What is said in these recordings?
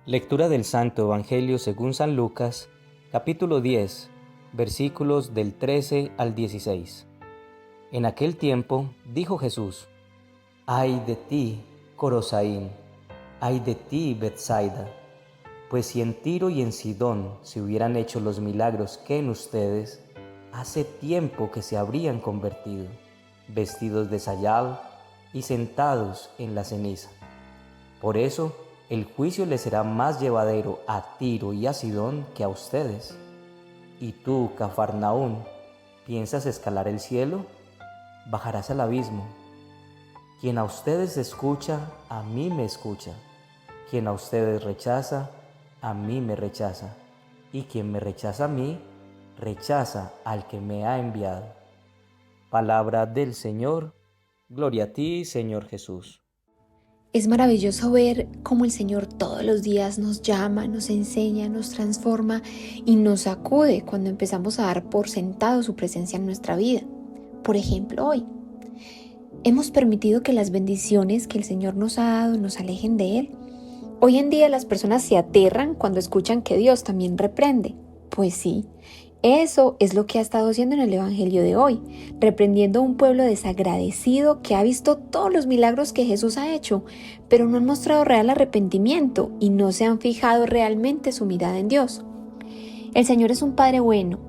Lectura del Santo Evangelio según San Lucas, capítulo 10, versículos del 13 al 16. En aquel tiempo dijo Jesús: ¡Ay de ti, Corosaín! ¡Ay de ti, Betsaida! Pues si en Tiro y en Sidón se hubieran hecho los milagros que en ustedes, hace tiempo que se habrían convertido, vestidos de sayal y sentados en la ceniza. Por eso, el juicio les será más llevadero a Tiro y a Sidón que a ustedes. Y tú, Cafarnaún, ¿piensas escalar el cielo? Bajarás al abismo. Quien a ustedes escucha, a mí me escucha. Quien a ustedes rechaza, a mí me rechaza. Y quien me rechaza a mí, rechaza al que me ha enviado. Palabra del Señor. Gloria a ti, Señor Jesús. Es maravilloso ver cómo el Señor todos los días nos llama, nos enseña, nos transforma y nos sacude cuando empezamos a dar por sentado su presencia en nuestra vida. Por ejemplo, hoy hemos permitido que las bendiciones que el Señor nos ha dado nos alejen de Él. Hoy en día las personas se aterran cuando escuchan que Dios también reprende. Pues sí, eso es lo que ha estado haciendo en el Evangelio de hoy, reprendiendo a un pueblo desagradecido que ha visto todos los milagros que Jesús ha hecho, pero no han mostrado real arrepentimiento y no se han fijado realmente su mirada en Dios. El Señor es un Padre bueno,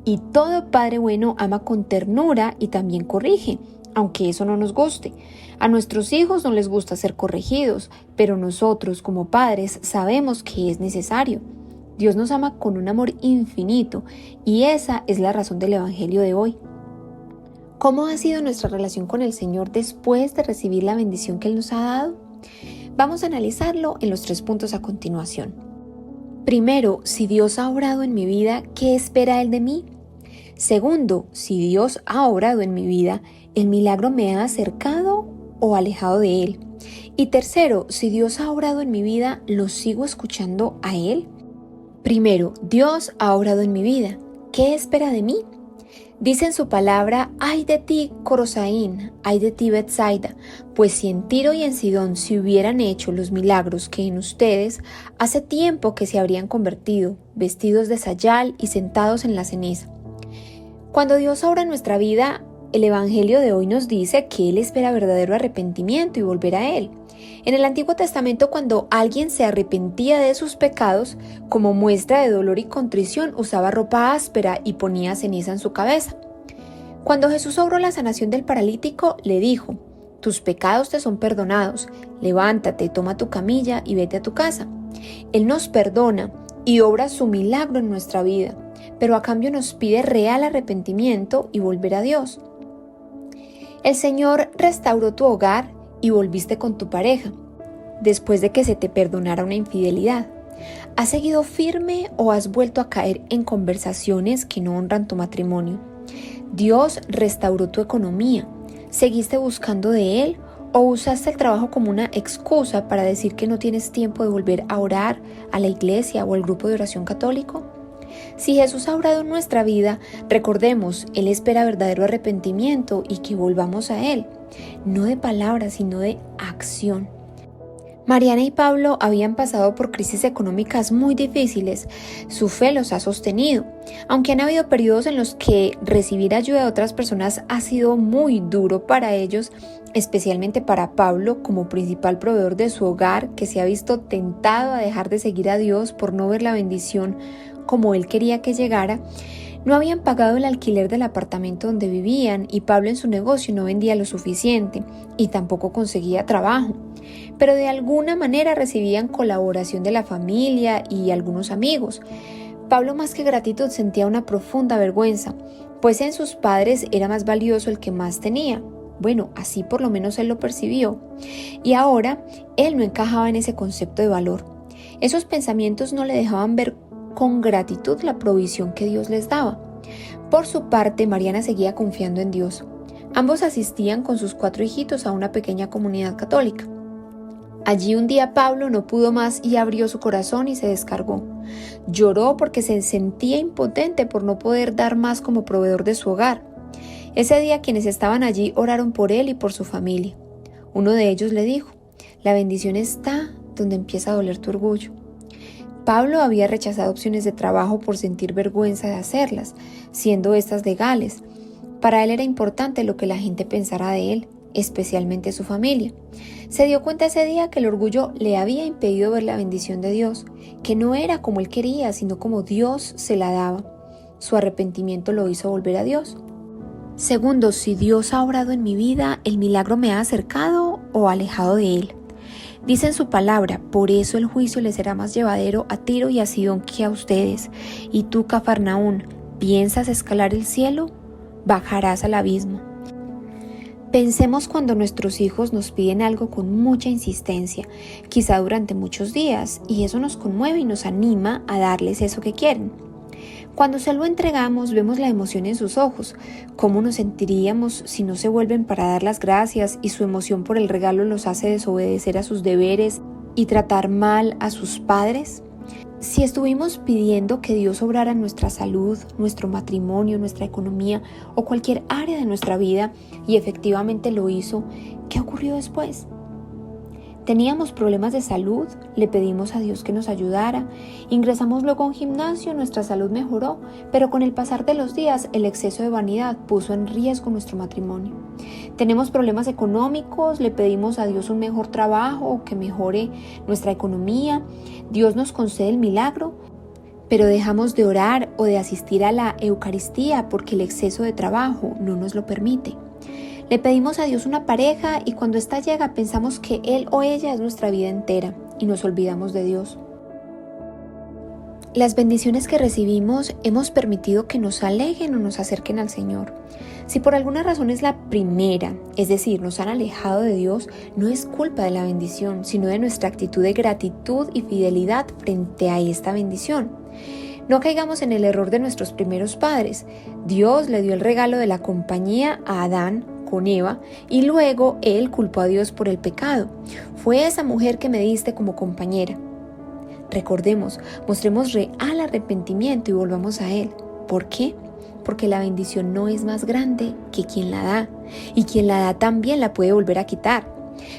y todo Padre bueno ama con ternura y también corrige, aunque eso no nos guste. A nuestros hijos no les gusta ser corregidos, pero nosotros como padres sabemos que es necesario. Dios nos ama con un amor infinito y esa es la razón del Evangelio de hoy. ¿Cómo ha sido nuestra relación con el Señor después de recibir la bendición que Él nos ha dado? Vamos a analizarlo en los 3 puntos a continuación. Primero, si Dios ha obrado en mi vida, ¿qué espera Él de mí? Segundo, si Dios ha obrado en mi vida, ¿el milagro me ha acercado o alejado de Él? Y tercero, si Dios ha obrado en mi vida, ¿lo sigo escuchando a Él? Primero, Dios ha obrado en mi vida. ¿Qué espera de mí? Dice en su palabra: ¡ay de ti, Corosaín! ¡Ay de ti, Betsaida! Pues si en Tiro y en Sidón se hubieran hecho los milagros que en ustedes, hace tiempo que se habrían convertido, vestidos de sayal y sentados en la ceniza. Cuando Dios obra en nuestra vida, el Evangelio de hoy nos dice que Él espera verdadero arrepentimiento y volver a Él. En el Antiguo Testamento, cuando alguien se arrepentía de sus pecados, como muestra de dolor y contrición, usaba ropa áspera y ponía ceniza en su cabeza. Cuando Jesús obró la sanación del paralítico, le dijo: tus pecados te son perdonados, levántate, toma tu camilla y vete a tu casa. Él nos perdona y obra su milagro en nuestra vida, pero a cambio nos pide real arrepentimiento y volver a Dios. El Señor restauró tu hogar y volviste con tu pareja, después de que se te perdonara una infidelidad. ¿Has seguido firme o has vuelto a caer en conversaciones que no honran tu matrimonio? Dios restauró tu economía. ¿Seguiste buscando de Él o usaste el trabajo como una excusa para decir que no tienes tiempo de volver a orar a la iglesia o al grupo de oración católico? Si Jesús ha obrado en nuestra vida, recordemos, Él espera verdadero arrepentimiento y que volvamos a Él, no de palabras, sino de acción. Mariana y Pablo habían pasado por crisis económicas muy difíciles. Su fe los ha sostenido, aunque han habido periodos en los que recibir ayuda de otras personas ha sido muy duro para ellos, especialmente para Pablo, como principal proveedor de su hogar, que se ha visto tentado a dejar de seguir a Dios por no ver la bendición como él quería que llegara. No habían pagado el alquiler del apartamento donde vivían y Pablo en su negocio no vendía lo suficiente y tampoco conseguía trabajo, pero de alguna manera recibían colaboración de la familia y algunos amigos. Pablo, más que gratitud, sentía una profunda vergüenza, pues en sus padres era más valioso el que más tenía. Bueno, así por lo menos él lo percibió, y ahora él no encajaba en ese concepto de valor. Esos pensamientos no le dejaban ver con gratitud la provisión que Dios les daba. Por su parte, Mariana seguía confiando en Dios. Ambos asistían con sus 4 hijitos a una pequeña comunidad católica. Allí un día Pablo no pudo más y abrió su corazón y se descargó. Lloró porque se sentía impotente por no poder dar más como proveedor de su hogar. Ese día quienes estaban allí oraron por él y por su familia. Uno de ellos le dijo: la bendición está donde empieza a doler tu orgullo. Pablo había rechazado opciones de trabajo por sentir vergüenza de hacerlas, siendo estas legales. Para él era importante lo que la gente pensara de él, especialmente su familia. Se dio cuenta ese día que el orgullo le había impedido ver la bendición de Dios, que no era como él quería, sino como Dios se la daba. Su arrepentimiento lo hizo volver a Dios. Segundo, si Dios ha obrado en mi vida, ¿el milagro me ha acercado o alejado de él? Dice en su palabra, por eso el juicio le será más llevadero a Tiro y a Sidón que a ustedes. Y tú, Cafarnaún, ¿piensas escalar el cielo? Bajarás al abismo. Pensemos cuando nuestros hijos nos piden algo con mucha insistencia, quizá durante muchos días, y eso nos conmueve y nos anima a darles eso que quieren. Cuando se lo entregamos, vemos la emoción en sus ojos. ¿Cómo nos sentiríamos si no se vuelven para dar las gracias y su emoción por el regalo los hace desobedecer a sus deberes y tratar mal a sus padres? Si estuvimos pidiendo que Dios obrara en nuestra salud, nuestro matrimonio, nuestra economía o cualquier área de nuestra vida y efectivamente lo hizo, ¿qué ocurrió después? Teníamos problemas de salud, le pedimos a Dios que nos ayudara, ingresamos luego a un gimnasio, nuestra salud mejoró, pero con el pasar de los días el exceso de vanidad puso en riesgo nuestro matrimonio. Tenemos problemas económicos, le pedimos a Dios un mejor trabajo, que mejore nuestra economía, Dios nos concede el milagro, pero dejamos de orar o de asistir a la Eucaristía porque el exceso de trabajo no nos lo permite. Le pedimos a Dios una pareja y cuando ésta llega pensamos que él o ella es nuestra vida entera y nos olvidamos de Dios. Las bendiciones que recibimos hemos permitido que nos alejen o nos acerquen al Señor. Si por alguna razón es la primera, es decir, nos han alejado de Dios, no es culpa de la bendición, sino de nuestra actitud de gratitud y fidelidad frente a esta bendición. No caigamos en el error de nuestros primeros padres. Dios le dio el regalo de la compañía a Adán con Eva y luego él culpó a Dios por el pecado. Fue esa mujer que me diste como compañera. Recordemos, mostremos real arrepentimiento y volvamos a Él. ¿Por qué? Porque la bendición no es más grande que quien la da y quien la da también la puede volver a quitar.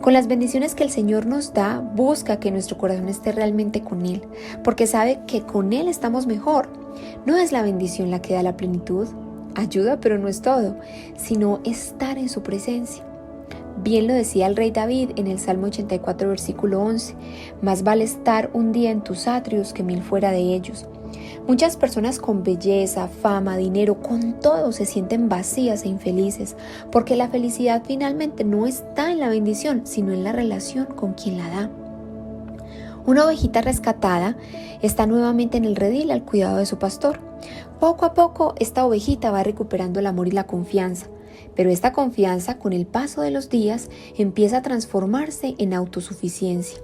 Con las bendiciones que el Señor nos da, busca que nuestro corazón esté realmente con Él, porque sabe que con Él estamos mejor. No es la bendición la que da la plenitud, ayuda pero no es todo, sino estar en su presencia. Bien lo decía el rey David en el Salmo 84, versículo 11, más vale estar un día en tus atrios que 1000 fuera de ellos. Muchas personas con belleza, fama, dinero, con todo se sienten vacías e infelices, porque la felicidad finalmente no está en la bendición, sino en la relación con quien la da. Una ovejita rescatada está nuevamente en el redil al cuidado de su pastor. Poco a poco esta ovejita va recuperando el amor y la confianza, pero esta confianza con el paso de los días empieza a transformarse en autosuficiencia.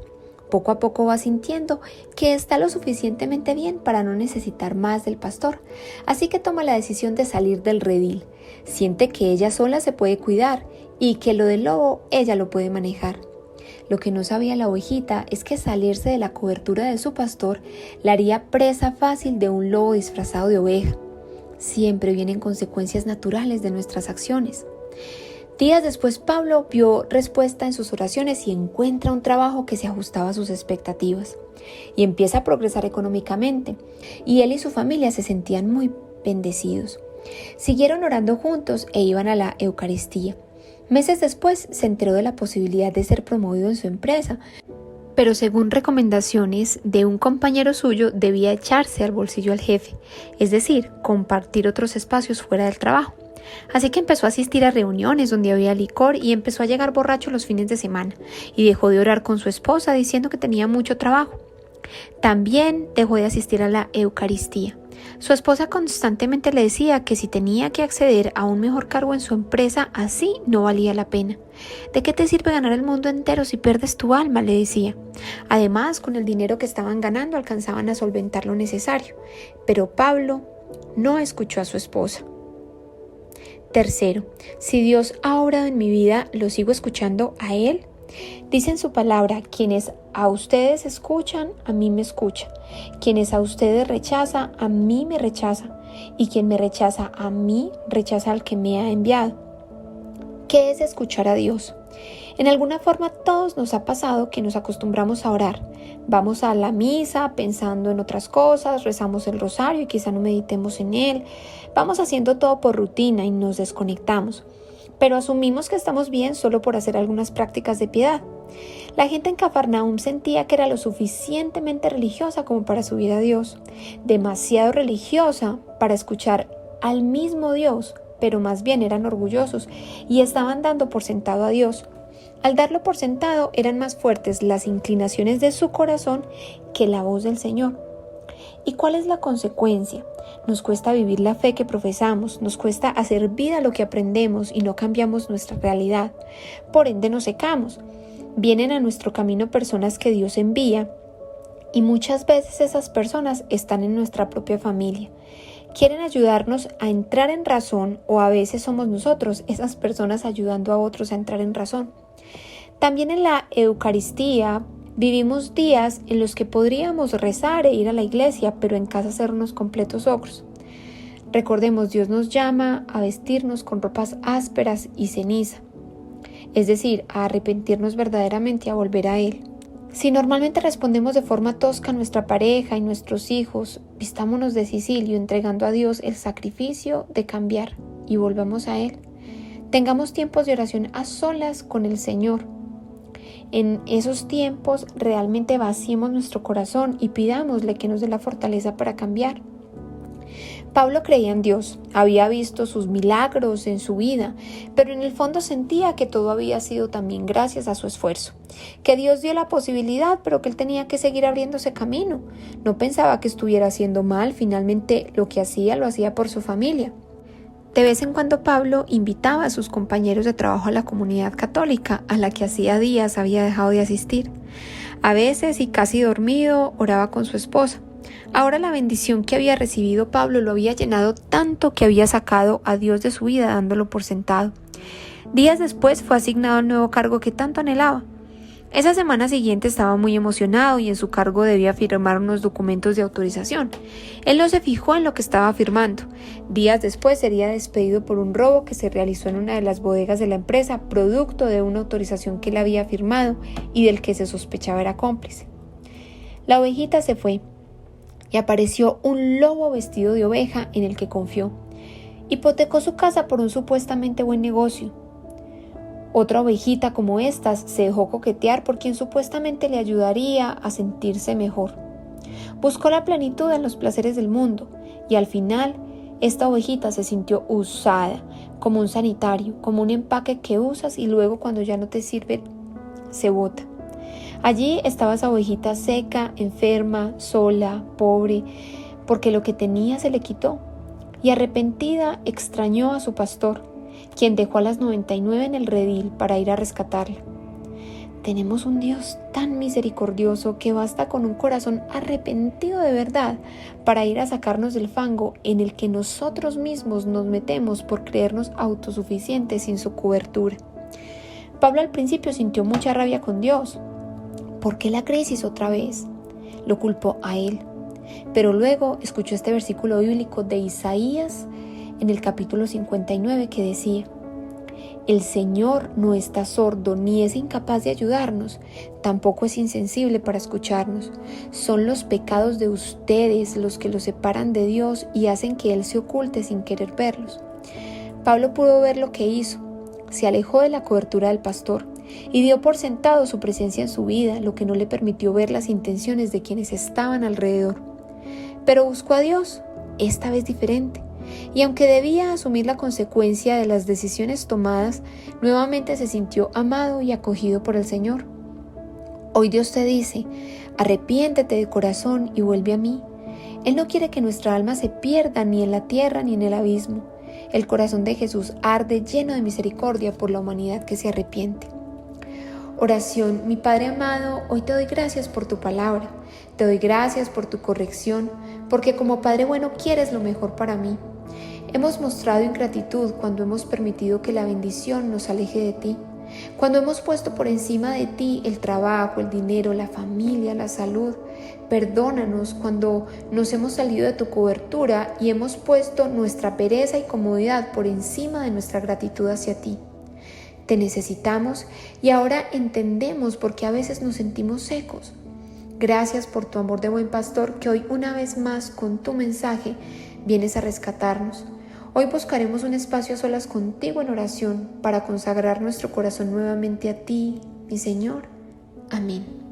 Poco a poco va sintiendo que está lo suficientemente bien para no necesitar más del pastor, así que toma la decisión de salir del redil. Siente que ella sola se puede cuidar y que lo del lobo ella lo puede manejar. Lo que no sabía la ovejita es que salirse de la cobertura de su pastor la haría presa fácil de un lobo disfrazado de oveja. Siempre vienen consecuencias naturales de nuestras acciones. Días después, Pablo vio respuesta en sus oraciones y encuentra un trabajo que se ajustaba a sus expectativas. Y empieza a progresar económicamente, y él y su familia se sentían muy bendecidos. Siguieron orando juntos e iban a la Eucaristía. Meses después se enteró de la posibilidad de ser promovido en su empresa, pero según recomendaciones de un compañero suyo debía echarse al bolsillo al jefe, es decir, compartir otros espacios fuera del trabajo. Así que empezó a asistir a reuniones donde había licor y empezó a llegar borracho los fines de semana y dejó de orar con su esposa diciendo que tenía mucho trabajo. También dejó de asistir a la Eucaristía. Su esposa constantemente le decía que si tenía que acceder a un mejor cargo en su empresa, así no valía la pena. ¿De qué te sirve ganar el mundo entero si pierdes tu alma?, le decía. Además, con el dinero que estaban ganando alcanzaban a solventar lo necesario. Pero Pablo no escuchó a su esposa. Tercero, si Dios ha obrado en mi vida, ¿lo sigo escuchando a Él? Dice en su palabra, quienes a ustedes escuchan, a mí me escucha. Quienes a ustedes rechaza, a mí me rechaza. Y quien me rechaza a mí, rechaza al que me ha enviado. ¿Qué es escuchar a Dios? En alguna forma todos nos ha pasado que nos acostumbramos a orar. Vamos a la misa pensando en otras cosas, rezamos el rosario y quizá no meditemos en él. Vamos haciendo todo por rutina y nos desconectamos. Pero asumimos que estamos bien solo por hacer algunas prácticas de piedad. La gente en Cafarnaúm sentía que era lo suficientemente religiosa como para subir a Dios, demasiado religiosa para escuchar al mismo Dios, pero más bien eran orgullosos y estaban dando por sentado a Dios. Al darlo por sentado eran más fuertes las inclinaciones de su corazón que la voz del Señor. ¿Y cuál es la consecuencia? Nos cuesta vivir la fe que profesamos, nos cuesta hacer vida lo que aprendemos y no cambiamos nuestra realidad. Por ende nos secamos. Vienen a nuestro camino personas que Dios envía y muchas veces esas personas están en nuestra propia familia. Quieren ayudarnos a entrar en razón o a veces somos nosotros esas personas ayudando a otros a entrar en razón. También en la Eucaristía vivimos días en los que podríamos rezar e ir a la iglesia, pero en casa hacernos completos ogros. Recordemos, Dios nos llama a vestirnos con ropas ásperas y ceniza, es decir, a arrepentirnos verdaderamente y a volver a Él. Si normalmente respondemos de forma tosca a nuestra pareja y nuestros hijos, vistámonos de Sicilio entregando a Dios el sacrificio de cambiar y volvamos a Él. Tengamos tiempos de oración a solas con el Señor. En esos tiempos realmente vaciemos nuestro corazón y pidámosle que nos dé la fortaleza para cambiar. Pablo creía en Dios, había visto sus milagros en su vida, pero en el fondo sentía que todo había sido también gracias a su esfuerzo, que Dios dio la posibilidad, pero que él tenía que seguir abriéndose camino. No pensaba que estuviera haciendo mal, finalmente lo que hacía lo hacía por su familia. De vez en cuando Pablo invitaba a sus compañeros de trabajo a la comunidad católica, a la que hacía días había dejado de asistir. A veces, y casi dormido, oraba con su esposa. Ahora la bendición que había recibido Pablo lo había llenado tanto que había sacado a Dios de su vida dándolo por sentado. Días después fue asignado al nuevo cargo que tanto anhelaba. Esa semana siguiente estaba muy emocionado y en su cargo debía firmar unos documentos de autorización. Él no se fijó en lo que estaba firmando. Días después sería despedido por un robo que se realizó en una de las bodegas de la empresa, producto de una autorización que él había firmado y del que se sospechaba era cómplice. La ovejita se fue y apareció un lobo vestido de oveja en el que confió. Hipotecó su casa por un supuestamente buen negocio. Otra ovejita como estas se dejó coquetear por quien supuestamente le ayudaría a sentirse mejor. Buscó la plenitud en los placeres del mundo y al final esta ovejita se sintió usada, como un sanitario, como un empaque que usas y luego cuando ya no te sirve, se bota. Allí estaba esa ovejita seca, enferma, sola, pobre, porque lo que tenía se le quitó y arrepentida extrañó a su pastor, quien dejó a las 99 en el redil para ir a rescatarla. Tenemos un Dios tan misericordioso que basta con un corazón arrepentido de verdad para ir a sacarnos del fango en el que nosotros mismos nos metemos por creernos autosuficientes sin su cobertura. Pablo al principio sintió mucha rabia con Dios. ¿Por qué la crisis otra vez? Lo culpó a él. Pero luego escuchó este versículo bíblico de Isaías en el capítulo 59 que decía: el Señor no está sordo ni es incapaz de ayudarnos, tampoco es insensible para escucharnos. Son los pecados de ustedes los que los separan de Dios y hacen que Él se oculte sin querer verlos. Pablo pudo ver lo que hizo. Se alejó de la cobertura del pastor y dio por sentado su presencia en su vida, lo que no le permitió ver las intenciones de quienes estaban alrededor. Pero buscó a Dios, esta vez diferente. Y aunque debía asumir la consecuencia de las decisiones tomadas, nuevamente se sintió amado y acogido por el Señor. Hoy Dios te dice: arrepiéntete de corazón y vuelve a mí. Él no quiere que nuestra alma se pierda ni en la tierra ni en el abismo. El corazón de Jesús arde lleno de misericordia por la humanidad que se arrepiente. Oración. Mi Padre amado, hoy te doy gracias por tu palabra. Te doy gracias por tu corrección, porque como Padre bueno quieres lo mejor para mí. Hemos mostrado ingratitud cuando hemos permitido que la bendición nos aleje de ti, cuando hemos puesto por encima de ti el trabajo, el dinero, la familia, la salud. Perdónanos cuando nos hemos salido de tu cobertura y hemos puesto nuestra pereza y comodidad por encima de nuestra gratitud hacia ti. Te necesitamos y ahora entendemos por qué a veces nos sentimos secos. Gracias por tu amor de buen pastor que hoy una vez más con tu mensaje vienes a rescatarnos. Hoy buscaremos un espacio a solas contigo en oración para consagrar nuestro corazón nuevamente a ti, mi Señor. Amén.